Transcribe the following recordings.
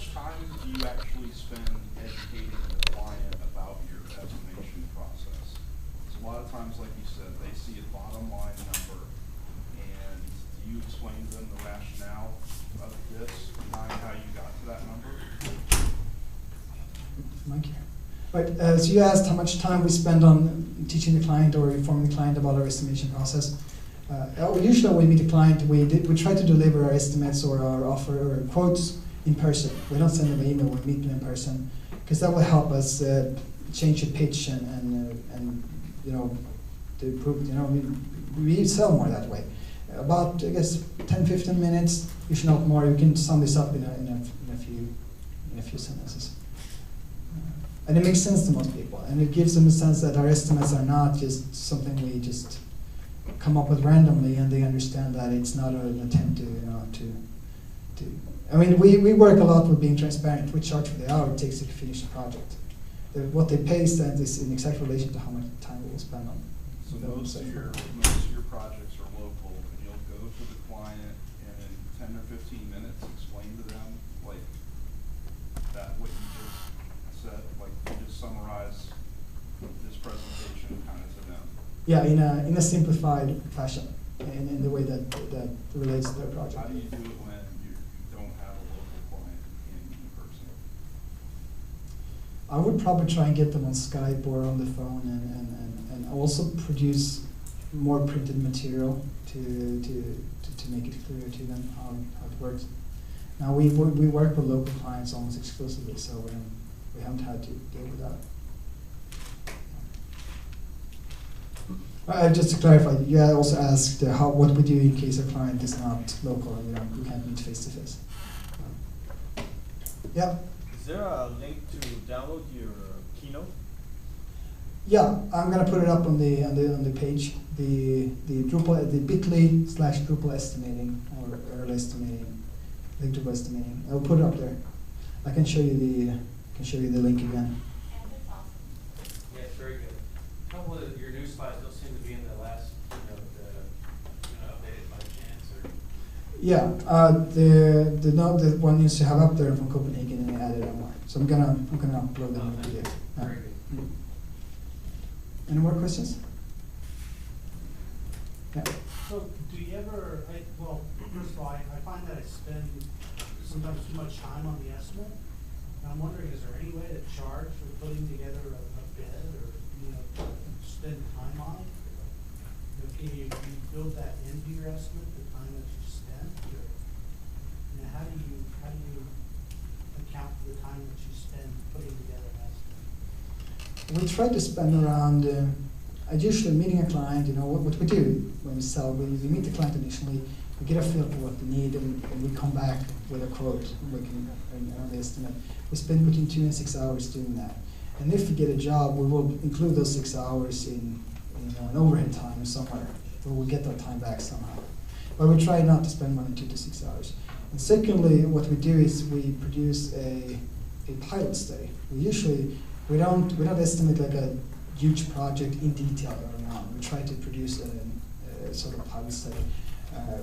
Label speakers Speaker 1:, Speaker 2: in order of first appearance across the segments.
Speaker 1: much time do you actually spend educating the client about your estimation process? So a lot of times, like you said, they see a bottom line number, and do you explain to them the rationale of this behind how you got to that number?
Speaker 2: Mike here. Right, so you asked how much time we spend on teaching the client or informing the client about our estimation process. Usually when we meet the client, we try to deliver our estimates or our offer or quotes in person. We don't send them an email, we meet them in person, because that will help us change the pitch and you know, to improve, you know, we sell more that way. About, I guess, 10-15 minutes, you should not more. You can sum this up in a few sentences. And it makes sense to most people, and it gives them a sense that our estimates are not just something we just come up with randomly, and they understand that it's not an attempt to, you know, to. I mean, we work a lot with being transparent. We charge for the hour it takes to finish the project. What they pay stands is in exact relation to how much time we will spend on.
Speaker 1: So most of your projects are local, and you'll go to the client and in 10 or 15 minutes explain to them like that what you just said, like you just summarize this presentation kind of to them.
Speaker 2: Yeah, in a simplified fashion, in the way that relates to their project.
Speaker 1: How do you do it when you don't have a local client in person?
Speaker 2: I would probably try and get them on Skype or on the phone, and also produce more printed material to make it clear to them how it works. Now we work with local clients almost exclusively, so we haven't had to deal with that. Just to clarify, you also asked what we do in case a client is not local and we can't meet face to face. Yeah.
Speaker 3: Is there a link to download your Keynote?
Speaker 2: Yeah, I'm gonna put it up on the page. The Drupal, the bit.ly/Drupal estimating or early estimating, link Drupal estimating. I'll put it up there. I can show you the link again.
Speaker 4: Yeah, it's very good. A couple of your new slides don't seem to be in the last keynote, updated by chance, or?
Speaker 2: Yeah, the note that one needs to have up there from Copenhagen and added on more. So I'm gonna upload them into it.
Speaker 4: Very good.
Speaker 2: Any more questions? Yeah.
Speaker 5: So do you ever, well, first of all, I find that I spend sometimes too much time on the estimate. And I'm wondering, is there any way to charge for putting together a bid or, spend time on it? Can you build that into your estimate, the time that you spend? Or, how do you account for the time that you spend putting together an estimate?
Speaker 2: We try to spend around, usually meeting a client, what we do when we sell, we meet the client initially, we get a feel for what they need, and we come back with a quote, an early estimate. We spend between 2 and 6 hours doing that. And if we get a job, we will include those 6 hours in an overhead time somewhere, where we'll get that time back somehow. But we try not to spend more than 2 to 6 hours. And secondly, what we do is we produce a pilot study. We don't estimate like a huge project in detail early on. We try to produce a sort of pilot study,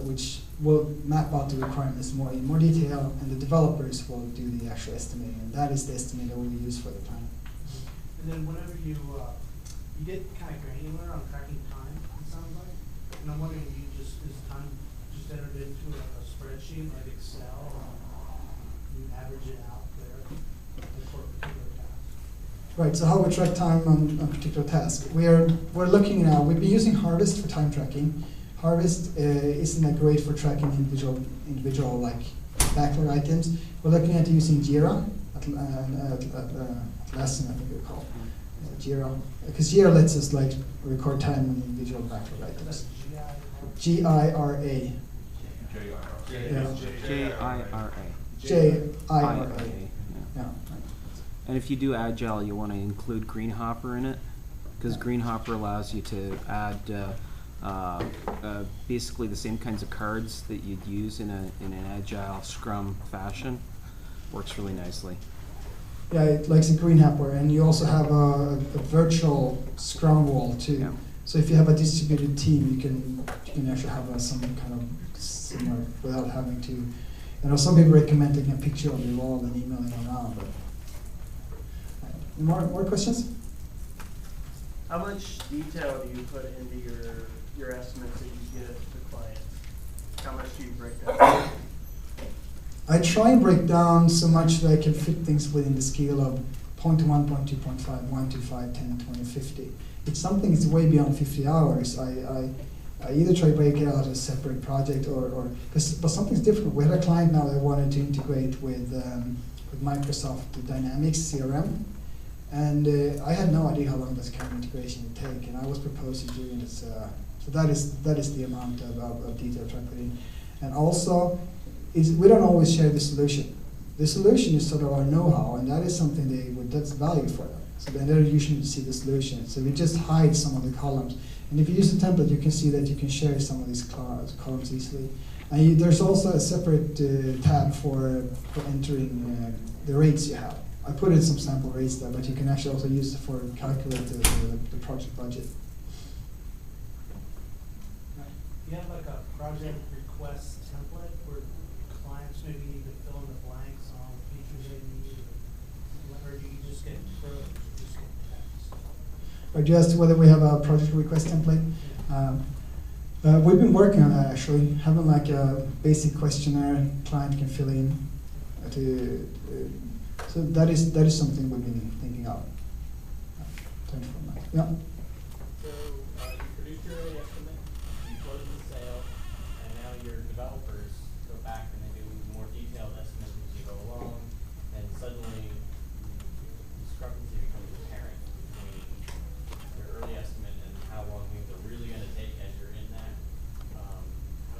Speaker 2: which will map out the requirements in more detail, and the developers will do the actual estimating, and that is the estimate that we use for the plan.
Speaker 5: And then whenever you get kind of granular on tracking time, it sounds like, and I'm wondering if is time just entered into a spreadsheet like Excel, you average it out there for a particular task?
Speaker 2: Right, so how we track time on a particular task. We're looking now, we've been using Harvest for time tracking. Harvest isn't great for tracking individual like backlog items. We're looking at using Jira, Atlassian I think they're called, Jira. Because Jira lets us record time on individual backlog items. G-I-R-A.
Speaker 6: J-I-R-A.
Speaker 2: J-I-R-A. Yeah.
Speaker 6: And if you do Agile, you want to include Greenhopper in it, because Greenhopper allows you to add basically the same kinds of cards that you'd use in an Agile Scrum fashion. Works really nicely.
Speaker 2: Yeah, it likes a Greenhopper, and you also have a virtual Scrum wall too.
Speaker 6: Yeah.
Speaker 2: So if you have a distributed team, you can actually have some kind of similar without having to You know, some people recommend taking a picture of the wall and emailing around, but. More questions?
Speaker 7: How much detail do you put into your estimates that you give to clients? How much do you break down?
Speaker 2: I try and break down so much that I can fit things within the scale of 0.1, 0.2, 0.5, 1 to 5, 10, 20, 50. If something is way beyond 50 hours, I either try to break it out as a separate project but something's different. We had a client now that wanted to integrate with Microsoft Dynamics CRM. And I had no idea how long this kind of integration would take, and I was proposing doing this. So that is the amount of detail I'm trying to put in. And also, we don't always share the solution. The solution is sort of our know-how, and that is something that's value for them. So then they're usually to see the solution. So we just hide some of the columns. And if you use a template, you can see that you can share some of these columns easily. And there's also a separate tab for entering the rates you have. I put in some sample rates there, but you can actually also use it for calculate the project budget.
Speaker 5: You have like a project request template where clients maybe need to fill in the blanks on features they need, or do you just get text?
Speaker 2: Right, you asked whether we have a project request template. We've been working on that actually, having like a basic questionnaire client can fill in so that is something we've been thinking of. Yeah.
Speaker 4: So, you produced your early estimate, you closed the sale, and now your developers go back and they do more detailed estimates as you go along, and suddenly discrepancy becomes apparent between your early estimate and how long things are really gonna take as you're in that. How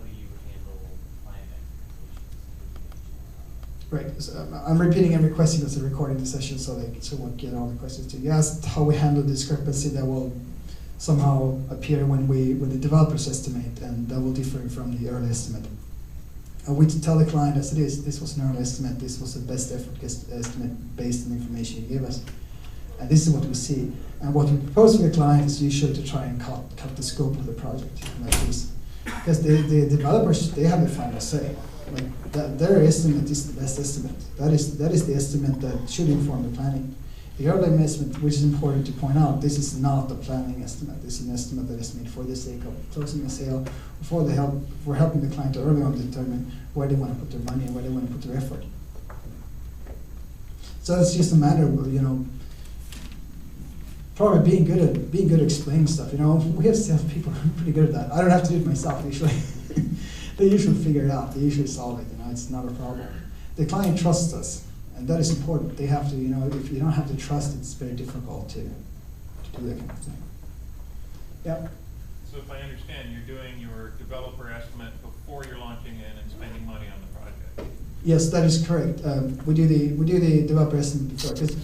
Speaker 4: do you handle client expectations?
Speaker 2: Right. So, I'm repeating every question as a recording the session so we'll get all the questions to you. You asked how we handle discrepancy that will somehow appear when the developers estimate, and that will differ from the early estimate. And we tell the client as it is, this was an early estimate, this was the best effort estimate based on the information you give us. And this is what we see. And what we propose to the client is usually to try and cut the scope of the project like this. Because the developers, they have the final say. Like their estimate is the best estimate. That is the estimate that should inform the planning. The early estimate, which is important to point out, this is not the planning estimate. This is an estimate that is made for the sake of closing a sale, we're helping the client to early on determine where they want to put their money and where they want to put their effort. So it's just a matter of, probably being good at explaining stuff. We have salespeople who are pretty good at that. I don't have to do it myself usually. They usually figure it out. They usually solve it. It's not a problem. The client trusts us, and that is important. They have to, if you don't have the trust, it's very difficult to do that kind of thing. Yeah.
Speaker 8: So if I understand, you're doing your developer estimate before you're launching in and spending money on the project.
Speaker 2: Yes, that is correct. We do the developer estimate before, because